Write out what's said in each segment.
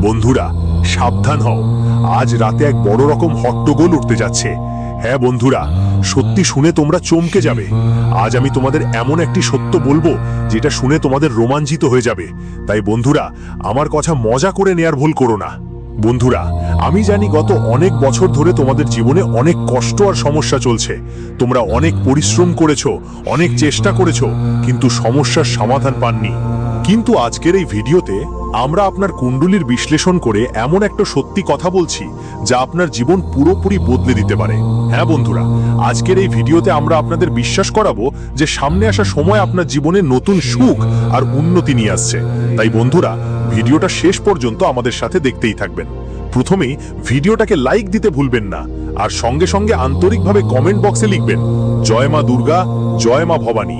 বন্ধুরা সাবধান হও, আজ রাতে এক বড় রকম হট্টগোল উঠতে যাচ্ছে। হ্যাঁ বন্ধুরা, সত্যি শুনে তোমরা চমকে যাবে। আজ আমি তোমাদের এমন একটি সত্য বলবো যেটা শুনে তোমাদের রোমাঞ্চিত হয়ে যাবে। তাই বন্ধুরা, আমার কথা মজা করে নেয়ার ভুল করো না। বন্ধুরা, আমি জানি গত অনেক বছর ধরে তোমাদের জীবনে অনেক কষ্ট আর সমস্যা চলছে। তোমরা অনেক পরিশ্রম করেছো, অনেক চেষ্টা করেছো, কিন্তু সমস্যার সমাধান পাননি। কিন্তু আজকের এই ভিডিওতে আমরা আপনার কুণ্ডলীর বিশ্লেষণ করে এমন একটা সত্যি কথা বলছি যা আপনার জীবন পুরোপুরি বদলে দিতে পারে। হ্যাঁ বন্ধুরা, আজকের এই ভিডিওতে আমরা আপনাদের বিশ্বাস করাবো যে সামনে আসা সময় আপনার জীবনে নতুন সুখ আর উন্নতি নিয়ে আসছে। তাই বন্ধুরা, ভিডিওটা শেষ পর্যন্ত আমাদের সাথে দেখতেই থাকবেন। প্রথমেই ভিডিওটাকে লাইক দিতে ভুলবেন না, আর সঙ্গে সঙ্গে আন্তরিকভাবে কমেন্ট বক্সে লিখবেন জয় মা দুর্গা, জয় মা ভবানী।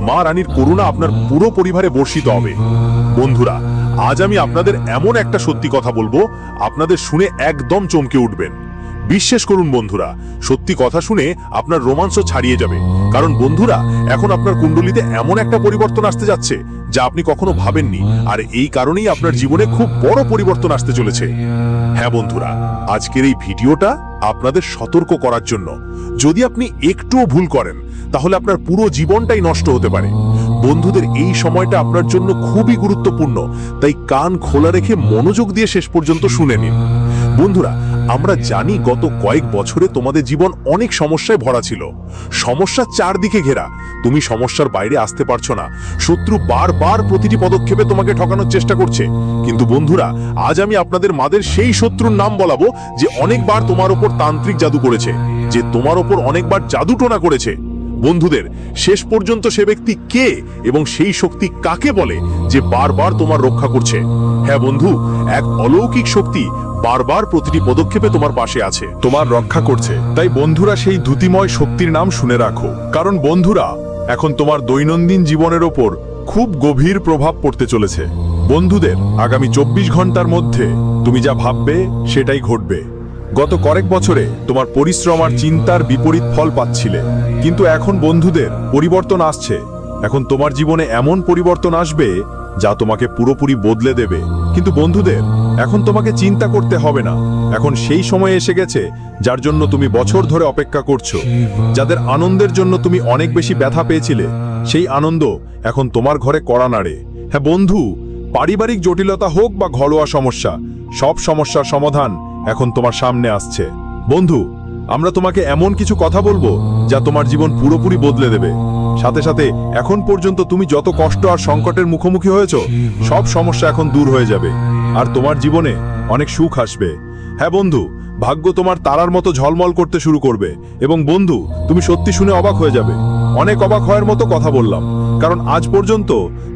মা রানীর করুণা আপনার পুরো পরিবারে বর্ষিত হবে। বন্ধুরা, আজ আমি আপনাদের এমন একটা সত্যি কথা বলবো, আপনাদের শুনে একদম চমকে উঠবেন। বিশ্বাস করুন বন্ধুরা, সত্যি কথা শুনে আপনার রোমাঞ্চ ছাড়িয়ে যাবে। কারণ বন্ধুরা, এখন আপনার কুণ্ডলিতে এমন একটা পরিবর্তন আসতে যাচ্ছে যা আপনি কখনো ভাবেননি, আর এই কারণেই আপনার জীবনে খুব বড় পরিবর্তন আসতে চলেছে। হ্যাঁ বন্ধুরা, আজকের এই ভিডিওটা আপনাদের সতর্ক করার জন্য। যদি আপনি একটুও ভুল করেন তাহলে আপনার পুরো জীবনটাই নষ্ট হতে পারে। বন্ধুদের, এই সময়টা আপনার জন্য খুবই গুরুত্বপূর্ণ, তাই কান খোলা রেখে মনোযোগ দিয়ে শেষ পর্যন্ত শুনে নিন। বন্ধুরা, আমরা জানি গত কয়েক বছরে তোমাদের জীবন অনেক সমস্যায় ভরা ছিল। সমস্যা চারদিকে ঘেরা, তুমি সমস্যার বাইরে আসতে পারছো না। শত্রু বারবার প্রতিটি পদক্ষেপে তোমাকে ঠকানোর চেষ্টা করছে। কিন্তু বন্ধুরা, আজ আমি আপনাদের মাদের সেই শত্রুর নাম বলাবো যে অনেকবার তোমার ওপর তান্ত্রিক জাদু করেছে, যে তোমার ওপর অনেকবার জাদু টোনা করেছে। বন্ধুদের, শেষ পর্যন্ত সে ব্যক্তি কে এবং সেই শক্তি কাকে বলে যে বারবার তোমার রক্ষা করছে? হ্যাঁ বন্ধু, এক অলৌকিক শক্তি বারবার প্রতিটি পদক্ষেপে তোমার পাশে আছে, তোমার রক্ষা করছে। তাই বন্ধুরা, সেই দ্যুতিময় শক্তির নাম শুনে রাখো। কারণ বন্ধুরা, এখন তোমার দৈনন্দিন জীবনের ওপর খুব গভীর প্রভাব পড়তে চলেছে। বন্ধুদের, আগামী 24 ঘন্টার মধ্যে তুমি যা ভাববে সেটাই ঘটবে। গত কয়েক বছরে তোমার পরিশ্রম আর চিন্তার বিপরীত ফল পাচ্ছিলে, কিন্তু এখন বন্ধুদের পরিবর্তন আসছে। এখন তোমার জীবনে এমন পরিবর্তন আসবে যা তোমাকে পুরোপুরি বদলে দেবে। কিন্তু বন্ধুদের, এখন তোমাকে চিন্তা করতে হবে না। এখন সেই সময় এসে গেছে যার জন্য তুমি বছর ধরে অপেক্ষা করছো। যাদের আনন্দের জন্য তুমি অনেক বেশি ব্যথা পেয়েছিলে, সেই আনন্দ এখন তোমার ঘরে কড়া নাড়ে। হ্যাঁ বন্ধু, পারিবারিক জটিলতা হোক বা ঘরোয়া সমস্যা, সব সমস্যার সমাধান এখন তোমার সামনে আসছে। বন্ধু, আমরা তোমাকে এমন কিছু কথা বলবো যা তোমার জীবন পুরোপুরি বদলে দেবে। সাথে সাথে এখন পর্যন্ত তুমি যত কষ্ট আর সংকটের মুখোমুখি হয়েছো, সব সমস্যা এখন দূর হয়ে যাবে, আর তোমার জীবনে অনেক সুখ আসবে। হ্যাঁ বন্ধু, ভাগ্য তোমার তারার মতো ঝলমল করতে শুরু করবে। এবং বন্ধু, তুমি সত্যি শুনে অবাক হয়ে যাবে। অনেক অবাক হওয়ার মতো কথা বললাম, কারণ আজ পর্যন্ত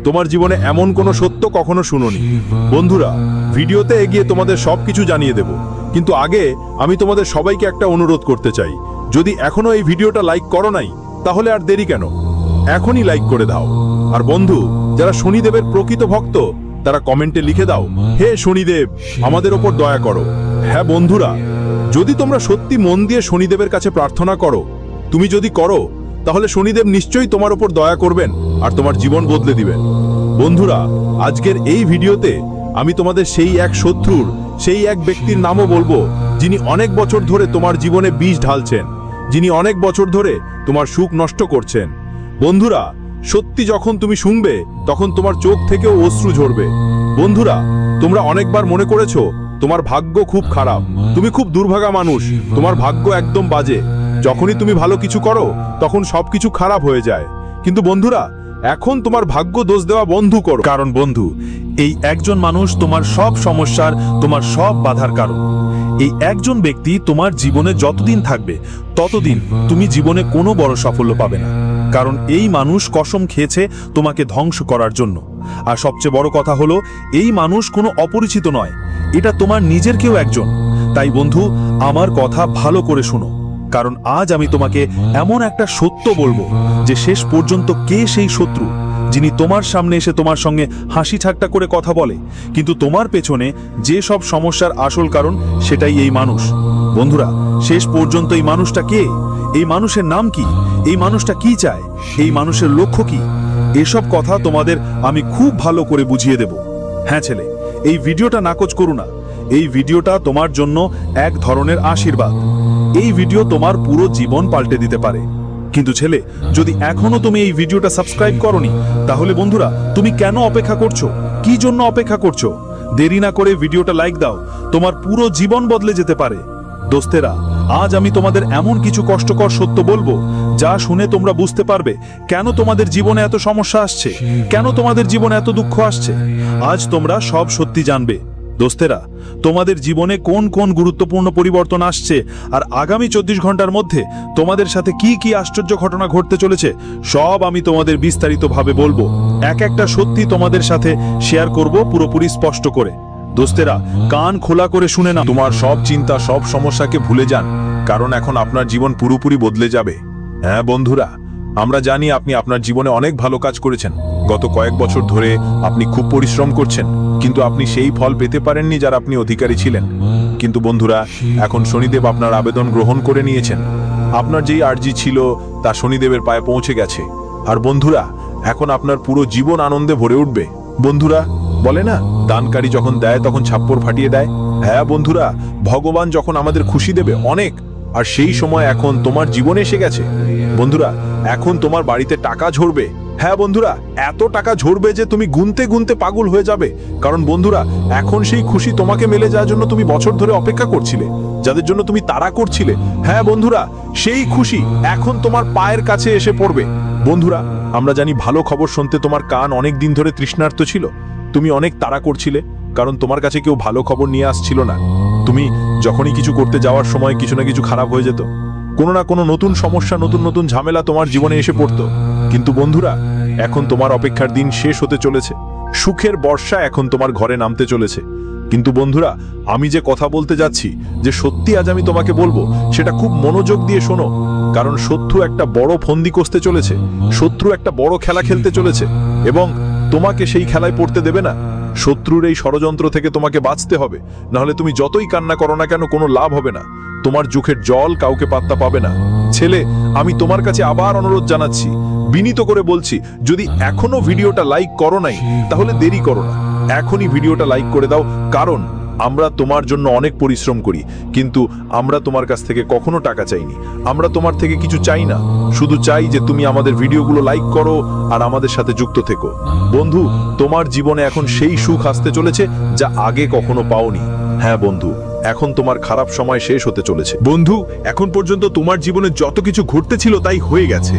তোমার জীবনে এমন কোনো সত্য কখনো শুনোনি। বন্ধুরা, ভিডিওতে এগিয়ে তোমাদের সবকিছু জানিয়ে দেব, কিন্তু আগে আমি তোমাদের সবাইকে একটা অনুরোধ করতে চাই। যদি এখনো এই ভিডিওটা লাইক করো নাই, তাহলে আর দেরি কেন, এখনই লাইক করে দাও। আর বন্ধু, যারা শনিদেবের প্রকৃত ভক্ত, তারা কমেন্টে লিখে দাও, হে শনিদেব, আমাদের ওপর দয়া করো। হ্যাঁ বন্ধুরা, যদি তোমরা সত্যি মন দিয়ে শনিদেবের কাছে প্রার্থনা করো, তুমি যদি করো, তাহলে শনিদেব নিশ্চয়ই তোমার ওপর দয়া করবেন আর তোমার জীবন বদলে দিবেন। বন্ধুরা, আজকের এই ভিডিওতে আমি তোমাদের সেই এক শত্রুর, সেই এক ব্যক্তির নামও বলবো যিনি অনেক বছর ধরে তোমার জীবনে বিষ ঢালছেন, যিনি অনেক বছর ধরে তোমার সুখ নষ্ট করছেন। বন্ধুরা, সত্যি যখন তুমি শুনবে, তখন তোমার চোখ থেকেও অশ্রু ঝরবে। বন্ধুরা, তোমরা অনেকবার মনে করেছো তোমার ভাগ্য খুব খারাপ, তুমি খুব দুর্ভাগা মানুষ, তোমার ভাগ্য একদম বাজে। যখনই তুমি ভালো কিছু করো, তখন সবকিছু খারাপ হয়ে যায়। কিন্তু বন্ধুরা, এখন তোমার ভাগ্য দোষ দেওয়া বন্ধ করো। কারণ বন্ধু, এই একজন মানুষ তোমার সব সমস্যার, তোমার সব বাধার কারণ। এই একজন ব্যক্তি তোমার জীবনে যতদিন থাকবে, ততদিন তুমি জীবনে কোনো বড় সাফল্য পাবে না। কারণ এই মানুষ কসম খেয়েছে তোমাকে ধ্বংস করার জন্য। আর সবচেয়ে বড় কথা হলো, এই মানুষ কোনো অপরিচিত নয়, এটা তোমার নিজের কেউ একজন। তাই বন্ধু, আমার কথা ভালো করে শোনো, কারণ আজ আমি তোমাকে এমন একটা সত্য বলবো যে শেষ পর্যন্ত কে সেই শত্রু যিনি তোমার সামনে এসে তোমার সঙ্গে হাসি ঠাট্টা করে কথা বলে, কিন্তু তোমার পেছনে যে সব সমস্যার আসল কারণ সেটাই এই মানুষ। বন্ধুরা, শেষ পর্যন্ত এই মানুষটা কে, এই মানুষের নাম কি, এই মানুষটা কি চায়, এই মানুষের লক্ষ্য কি, এসব কথা তোমাদের আমি খুব ভালো করে বুঝিয়ে দেব। হ্যাঁ ছেলে, এই ভিডিওটা নাকচ করো না। এই ভিডিওটা তোমার জন্য এক ধরনের আশীর্বাদ। এই ভিডিও তোমার পুরো জীবন পাল্টে দিতে পারে। কিন্তু ছেলে, যদি এখনো তুমি এই ভিডিওটা সাবস্ক্রাইব করোনি, তাহলে বন্ধুরা তুমি কেন অপেক্ষা করছো? কি জন্য অপেক্ষা করছো? দেরি না করে ভিডিওটা লাইক দাও, তোমার পুরো জীবন বদলে যেতে পারে। দোস্তেরা, আজ আমি তোমাদের এমন কিছু কষ্টকর সত্য বলবো যা শুনে তোমরা বুঝতে পারবে কেন তোমাদের জীবনে এত সমস্যা আসছে, কেন তোমাদের জীবনে এত দুঃখ আসছে। আজ তোমরা সব সত্যি জানবে। দোস্তেরা, তোমাদের জীবনে কোন কোন গুরুত্বপূর্ণ পরিবর্তন আসছে আর আগামী 24 ঘন্টার মধ্যে তোমাদের সাথে কি কি আশ্চর্য ঘটনা ঘটতে চলেছে, সব আমি তোমাদের বিস্তারিতভাবে বলবো। এক একটা সত্যি তোমাদের সাথে শেয়ার করব পুরোপুরি স্পষ্ট করে। দোস্তেরা, কান খোলা করে শুনে না। তোমার সব চিন্তা, সব সমস্যাকে ভুলে যান, কারণ এখন আপনার জীবন পুরোপুরি বদলে যাবে। হ্যাঁ বন্ধুরা, আমরা জানি আপনি আপনার জীবনে অনেক ভালো কাজ করেছেন। গত কয়েক বছর ধরে আপনি খুব পরিশ্রম করছেন, কিন্তু আপনি সেই ফল পেতে পারেননি যার আপনি অধিকারী ছিলেন। কিন্তু বন্ধুরা, এখন শনিদেব আপনার আবেদন গ্রহণ করে নিয়েছেন। আপনার যেই আর্জি ছিল তা শনিদেবের পায়ে পৌঁছে গেছে। আর বন্ধুরা, এখন আপনার পুরো জীবন আনন্দে ভরে উঠবে। বন্ধুরা, বলে না, দানকারী যখন দেয় তখন ছাপ্পর ফাটিয়ে দেয়। হ্যাঁ বন্ধুরা, ভগবান যখন আমাদের খুশি দেবে অনেক, আর সেই সময় এখন তোমার জীবনে এসে গেছে। বন্ধুরা, এখন তোমার বাড়িতে টাকা ঝরবে। হ্যাঁ বন্ধুরা, এত টাকা ঝরবে যে তুমি গুনতে গুনতে পাগল হয়ে যাবে। কারণ বন্ধুরা, এখন সেই খুশি তোমাকে মেলে যাওয়ার জন্য তুমি বছর ধরে অপেক্ষা করছিলে, যাদের জন্য তুমি তাড়া করছিলে। হ্যাঁ বন্ধুরা, সেই খুশি এখন তোমার পায়ের কাছে এসে পড়বে। বন্ধুরা, আমরা জানি ভালো খবর শুনতে তোমার কান অনেক দিন ধরে তৃষ্ণার্ত ছিল। তুমি অনেক তাড়া করছিলে, কারণ তোমার কাছে কেউ ভালো খবর নিয়ে আসছিল না। তুমি যখনই কিছু করতে যাওয়ার সময় কিছু না কিছু খারাপ হয়ে যেত। কোনো না কোনো নতুন সমস্যা, নতুন নতুন ঝামেলা তোমার জীবনে এসে পড়তো। কিন্তু বন্ধুরা, এখন তোমার অপেক্ষার দিন শেষ হতে চলেছে। সুখের বর্ষা এখন তোমার ঘরে নামতে চলেছে। কিন্তু বন্ধুরা, আমি যে কথা বলতে যাচ্ছি, যে সত্যি আজ আমি তোমাকে বলবো, সেটা খুব মনোযোগ দিয়ে শোনো। কারণ শত্রু একটা বড় ফন্দি কষতে চলেছে, শত্রু একটা বড় খেলা খেলতে চলেছে, এবং তোমাকে সেই খেলায় পড়তে দেবে না। শত্রুর এই ষড়যন্ত্র থেকে তোমাকে বাঁচতে হবে, নাহলে তুমি যতই কান্না করো না কেন, কোনো লাভ হবে না। তোমার চোখের জল কাউকে পাত্তা পাবে না। ছেলে, আমি তোমার কাছে আবার অনুরোধ জানাচ্ছি, বিনীত করে বলছি, যদি এখনো ভিডিওটা লাইক করো নাই, তাহলে দেরি করো না, এখনই ভিডিওটা লাইক করে দাও। কারণ আমরা তোমার জন্য অনেক পরিশ্রম করি, কিন্তু আমরা তোমার কাছ থেকে কখনো টাকা চাইনি। আমরা তোমার থেকে কিছু চাই না, শুধু চাই যে তুমি আমাদের ভিডিওগুলো লাইক করো আর আমাদের সাথে যুক্ত থেকো। বন্ধু, তোমার জীবনে এখন সেই সুখ আসতে চলেছে যা আগে কখনো পাওনি। হ্যাঁ বন্ধু, এখন তোমার খারাপ সময় শেষ হতে চলেছে। বন্ধু, এখন পর্যন্ত তোমার জীবনে যত কিছু ঘটতেছিল তাই হয়ে গেছে।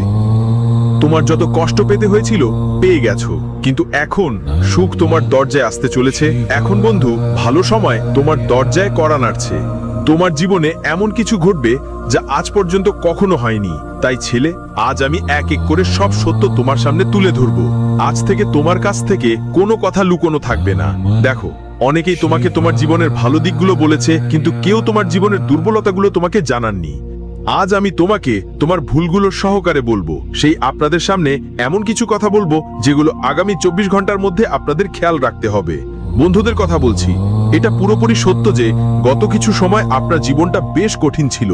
তোমার যত কষ্ট পেতে হয়েছিল পেয়ে গেছো, কিন্তু এখন সুখ তোমার দরজায় আসতে চলেছে। এখন বন্ধু, ভালো সময় তোমার দরজায় কড়া নাড়ছে। তোমার জীবনে এমন কিছু ঘটবে যা আজ পর্যন্ত কখনো হয়নি। তাই ছেলে, আজ আমি এক এক করে সব সত্য তোমার সামনে তুলে ধরবো। আজ থেকে তোমার কাছ থেকে কোনো কথা লুকোনো থাকবে না। দেখো, অনেকেই তোমাকে তোমার জীবনের ভালো দিকগুলো বলেছে, কিন্তু কেউ তোমার জীবনের দুর্বলতাগুলো তোমাকে জানাননি। আজ আমি তোমাকে তোমার ভুলগুলো সহকারে বলবো। সেই আপনাদের সামনে এমন কিছু কথা বলবো যেগুলো আগামী 24 ঘন্টার মধ্যে আপনাদের খেয়াল রাখতে হবে। বন্ধুদের কথা বলছি, এটা পুরোপুরি সত্য যে গত কিছু সময় আপনার জীবনটা বেশ কঠিন ছিল।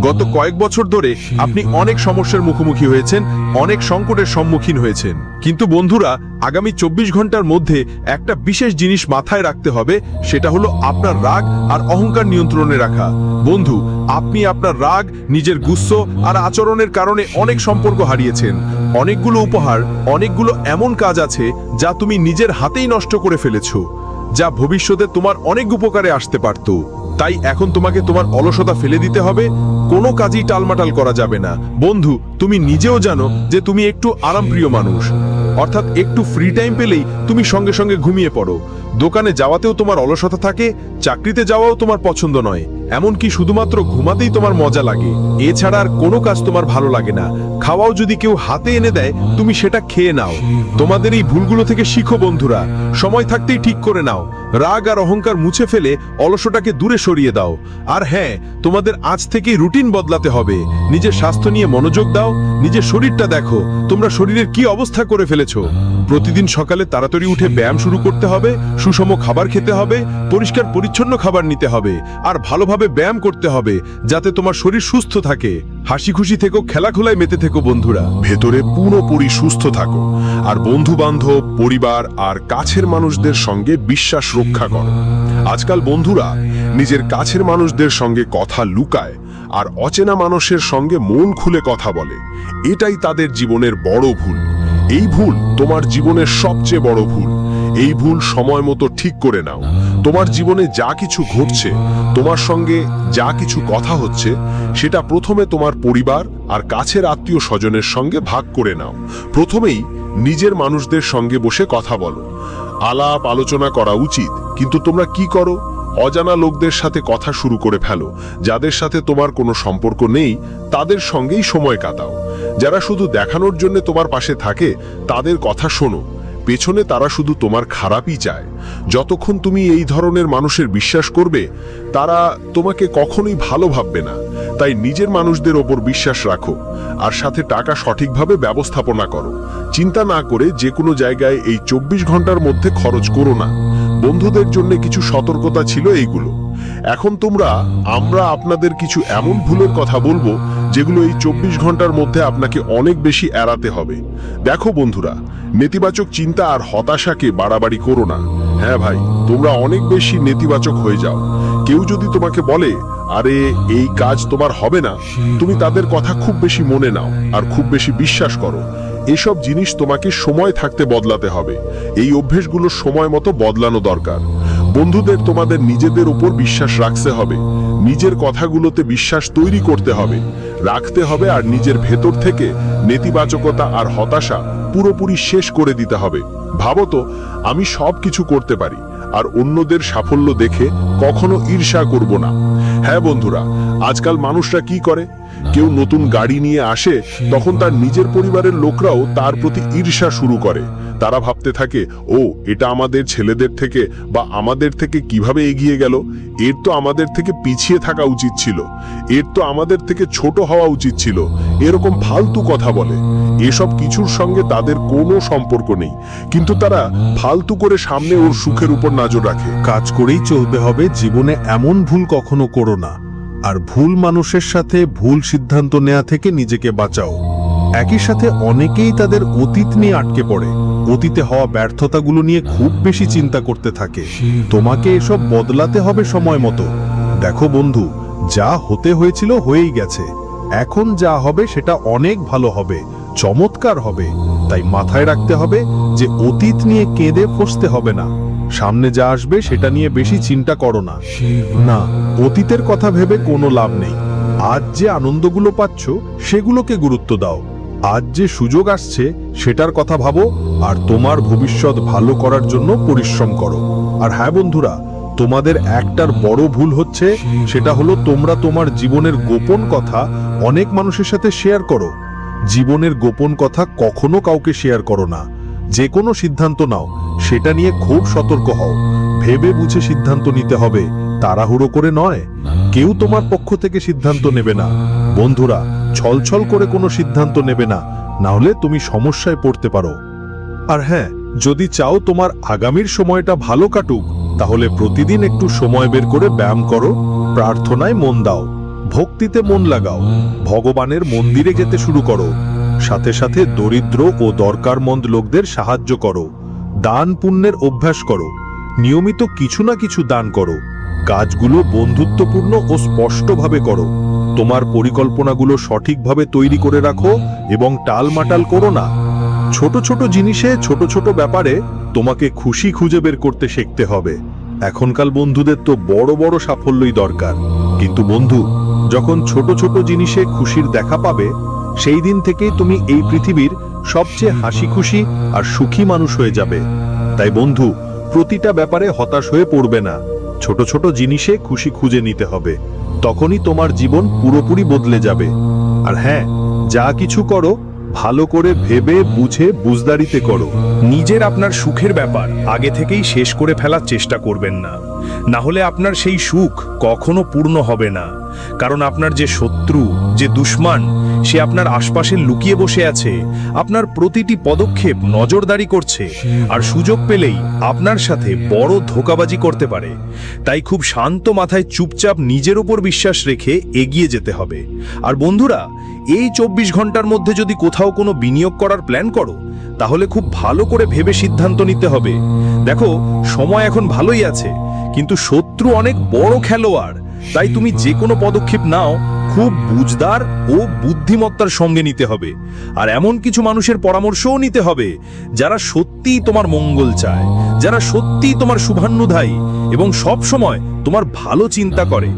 গত কয়েক বছর ধরে আপনি অনেক সমস্যার মুখোমুখি হয়েছেন, অনেক সংকটের সম্মুখীন হয়েছেন। কিন্তু বন্ধুরা, আগামী 24 ঘন্টার মধ্যে একটা বিশেষ জিনিস মাথায় রাখতে হবে, সেটা হলো আপনার রাগ আর অহংকার নিয়ন্ত্রণে রাখা। বন্ধু, আপনি আপনার রাগ, নিজের গুচ্ছ আর আচরণের কারণে অনেক সম্পর্ক হারিয়েছেন। অনেকগুলো উপহার, অনেকগুলো এমন কাজ আছে যা তুমি নিজের হাতেই নষ্ট করে ফেলেছো, যা ভবিষ্যতে তোমার অনেক উপকারে আসতে পারত। তাই এখন তোমাকে তোমার অলসতা ফেলে দিতে হবে, কোনো কাজই টালমাটাল করা যাবে না। বন্ধু, তুমি নিজেও জানো যে তুমি একটু আরামপ্রিয় মানুষ, অর্থাৎ একটু ফ্রি টাইম পেলেই তুমি সঙ্গে সঙ্গে ঘুমিয়ে পড়ো। দোকানে যাওয়াতেও তোমার অলসতা থাকে, চাকরিতে যাওয়াও তোমার পছন্দ নয়, এমনকি শুধুমাত্র ঘুমাতেই তোমার মজা লাগে। এছাড়া আর কোনো কাজ তোমার ভালো লাগে না। খাওয়াও যদি কেউ হাতে এনে দেয়, তুমি সেটা খেয়ে নাও। তোমাদের এই ভুলগুলো থেকে শিখো বন্ধুরা, সময় থাকতেই ঠিক করে নাও। রাগ আর অহংকার মুছে ফেলে অলসটাকে দূরে সরিয়ে দাও। আর হ্যাঁ, তোমাদের আজ থেকেই রুটিন বদলাতে হবে। নিজের স্বাস্থ্য নিয়ে মনোযোগ দাও, নিজের শরীরটা দেখো, তোমরা শরীরের কি অবস্থা করে ফেলেছো। প্রতিদিন সকালে তাড়াতাড়ি উঠে ব্যায়াম শুরু করতে হবে, সুষম খাবার খেতে হবে, পরিষ্কার পরিচ্ছন্ন খাবার নিতে হবে, আর ভালোভাবে ব্যায়াম করতে হবে যাতে তোমার শরীর সুস্থ থাকে। হাসি খুশি থেকো, খেলাধুলায় মেতে থেকো বন্ধুরা। ভেতরে পুরোপুরি সুস্থ থাকো, আর বন্ধু বান্ধব, পরিবার আর কাছের মানুষদের সঙ্গে বিশ্বাস রক্ষা করো। আজকাল বন্ধুরা নিজের কাছের মানুষদের সঙ্গে কথা লুকায় আর অচেনা মানুষের সঙ্গে মন খুলে কথা বলে। এটাই তাদের জীবনের বড় ভুল। এই ভুল তোমার জীবনের সবচেয়ে বড় ভুল। এই ভুল সময় মতো ঠিক করে নাও। তোমার জীবনে যা কিছু ঘটছে, তোমার সঙ্গে যা কিছু কথা হচ্ছে, সেটা প্রথমে তোমার পরিবার আর কাছের আত্মীয় স্বজনের সঙ্গে ভাগ করে নাও। প্রথমেই নিজের মানুষদের সঙ্গে বসে কথা বলো। আলাপ আলোচনা করা উচিত, কিন্তু তোমরা কি করো? অজানা লোকদের সাথে কথা শুরু করে ফেলো। যাদের সাথে তোমার কোনো সম্পর্ক নেই তাদের সঙ্গেই সময় কাটাও। যারা শুধু দেখানোর জন্য তোমার পাশে থাকে তাদের কথা শোনো, পেছনে তারা শুধু তোমার খারাপই চায়। যতক্ষণ তুমি এই ধরনের মানুষের বিশ্বাস করবে, তারা তোমাকে কখনোই ভালো ভাববে না। তাই নিজের মানুষদের ওপর বিশ্বাস রাখো, আর সাথে টাকা সঠিকভাবে ব্যবস্থাপনা করো। চিন্তা না করে যে কোনো জায়গায় এই 24 ঘন্টার মধ্যে খরচ করো না। বন্ধুদের জন্য কিছু সতর্কতা ছিল এইগুলো। এখন আমরা আপনাদের কিছু এমন ভুলের কথা বলবো যেগুলো এই 24 ঘন্টার মধ্যে আপনাকে অনেক বেশি এড়াতে হবে। দেখো বন্ধুরা, নেতিবাচক চিন্তা আর হতাশাকে বাড়াবাড়ি করো না। হ্যাঁ ভাই, তোমরা অনেক বেশি নেতিবাচক হয়ে যাও। কেউ যদি তোমাকে বলে আরে এই কাজ তোমার হবে না, তুমি তাদের কথা খুব বেশি মনে নাও আর খুব বেশি বিশ্বাস করো। এসব জিনিস তোমাকে সময় থাকতে বদলাতে হবে। এই অভ্যেসগুলো সময় মতো বদলানো দরকার। বন্ধুদের তোমাদের নিজেদের উপর বিশ্বাস রাখতে হবে, নিজের কথাগুলোতে বিশ্বাস তৈরি করতে হবে, রাখতে হবে, আর নিজের ভেতর থেকে নেতিবাচকতা আর হতাশা পুরোপুরি শেষ করে দিতে হবে। ভাবো তো, আমি সব কিছু করতে পারি, আর অন্যদের সাফল্য দেখে কখনো ঈর্ষা করব না। হ্যাঁ বন্ধুরা, আজকাল মানুষরা কি করে, কেউ নতুন গাড়ি নিয়ে আসে, তখন তার নিজের পরিবারের লোকরাও তার প্রতি ঈর্ষা শুরু করে। তারা ভাবতে থাকে, ও এটা আমাদের ছেলেদের থেকে বা আমাদের থেকে কিভাবে এগিয়ে গেল, এর তো আমাদের থেকে পিছিয়ে থাকা উচিত ছিল, এর তো আমাদের থেকে ছোট হওয়া উচিত ছিল। এরকম ফালতু কথা বলে। এসব কিছুর সঙ্গে তাদের কোনো সম্পর্ক নেই, কিন্তু তারা ফালতু করে সামনে ওর সুখের উপর নজর রাখে। কাজ করেই চলতে হবে। জীবনে এমন ভুল কখনো করো না, আর ভুল মানুষের সাথে ভুল সিদ্ধান্ত নেওয়া থেকে নিজেকে বাঁচাও। একই সাথে অনেকেই তাদের অতীত নিয়ে আটকে পড়ে, অতীতে হওয়া ব্যর্থতাগুলো নিয়ে খুব বেশি চিন্তা করতে থাকে। তোমাকে এসব বদলাতে হবে সময় মতো। দেখো বন্ধু, যা হতে হয়েছিল হয়েই গেছে। এখন যা হবে সেটা অনেক ভালো হবে, চমৎকার হবে। তাই মাথায় রাখতে হবে যে অতীত নিয়ে কেঁদে ফসতে হবে না। সামনে যা আসবে সেটা নিয়ে বেশি চিন্তা করো না। না, অতীতের কথা ভেবে কোনো লাভ নেই। আজ যে আনন্দগুলো পাচ্ছ সেগুলোকে গুরুত্ব দাও। আজ যে সুযোগ আসছে সেটার কথা ভাবো, আর তোমার ভবিষ্যৎ ভালো করার জন্য পরিশ্রম করো। আর হ্যাঁ বন্ধুরা, তোমাদের একটার বড় ভুল হচ্ছে, সেটা হলো তোমরা তোমার জীবনের গোপন কথা অনেক মানুষের সাথে শেয়ার করো। জীবনের গোপন কথা কখনো কাউকে শেয়ার করো না। যে কোনো সিদ্ধান্ত নাও, সেটা নিয়ে খুব সতর্ক হও। ভেবে বুঝে সিদ্ধান্ত নিতে হবে, তাড়াহুড়ো করে নয়। কেউ তোমার পক্ষ থেকে সিদ্ধান্ত নেবে না। বন্ধুরা, ছলছল করে কোনো সিদ্ধান্ত নেবে না, না হলে তুমি সমস্যায় পড়তে পারো। আর হ্যাঁ, যদি চাও তোমার আগামীর সময়টা ভালো কাটুক, তাহলে প্রতিদিন একটু সময় বের করে ব্যায়াম করো, প্রার্থনায় মন দাও, ভক্তিতে মন লাগাও, ভগবানের মন্দিরে যেতে শুরু করো। সাথে সাথে দরিদ্র ও দরকারমন্দ লোকদের সাহায্য করো। দান পুণ্যের অভ্যাস করো, নিয়মিত কিছু না কিছু দান করো। কাজগুলো বন্ধুত্বপূর্ণ ও স্পষ্টভাবে করো। তোমার পরিকল্পনাগুলো সঠিকভাবে তৈরি করে রাখো এবং টালমাটাল করো না। ছোট ছোট জিনিসে, ছোট ছোট ব্যাপারে তোমাকে খুশি খুঁজে বের করতে শিখতে হবে। এখনকার বন্ধুদের তো বড় বড় সাফল্যই দরকার, কিন্তু বন্ধু, যখন ছোট ছোট জিনিসে খুশির দেখা পাবে, সেই দিন থেকেই তুমি এই পৃথিবীর সবচেয়ে হাসি খুশি আর সুখী মানুষ হয়ে যাবে। তাই বন্ধু, প্রতিটা ব্যাপারে হতাশ হয়ে পড়বে না। ছোট ছোট জিনিসে খুশি খুঁজে নিতে হবে, তখনই তোমার জীবন পুরোপুরি বদলে যাবে। আর হ্যাঁ, যা কিছু করো ভালো করে ভেবে বুঝে বুঝদারিতে করো। নিজের আপনার সুখের ব্যাপার আগে থেকেই শেষ করে ফেলার চেষ্টা করবেন না। না হলে আপনার সেই সুখ কখনো পূর্ণ হবে না। কারণ আপনার যে শত্রু, যে দুশমান, সে আপনার আশপাশে লুকিয়ে বসে আছে, আপনার প্রতিটি পদক্ষেপ নজরদারি করছে, আর সুযোগ পেলেই আপনার সাথে বড় ধোঁকাবাজি করতে পারে। তাই খুব শান্ত মাথায় চুপচাপ নিজের উপর বিশ্বাস রেখে এগিয়ে যেতে হবে। আর বন্ধুরা, এই 24 ঘন্টার মধ্যে যদি কোথাও কোনো বিনিয়োগ করার প্ল্যান করো, তাহলে খুব ভালো করে ভেবে সিদ্ধান্ত নিতে হবে। দেখো, সময় এখন ভালোই আছে, কিন্তু শত্রু অনেক বড় খেলোয়াড়। তাই তুমি যে কোনো পদক্ষেপ নাও খুব বুঝদার ও বুদ্ধিমত্তার সঙ্গে নিতে হবে। আর এমন কিছু মানুষের পরামর্শও নিতে হবে যারা সত্যিই তোমার মঙ্গল চায়, যারা সত্যিই তোমার শুভান্নুধায়ী এবং সব সময় তোমার ভালো চিন্তা করে।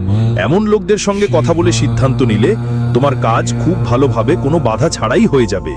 এমন লোকদের সঙ্গে কথা বলে সিদ্ধান্ত নিলে তোমার কাজ খুব ভালোভাবে কোনো বাধা ছাড়াই হয়ে যাবে।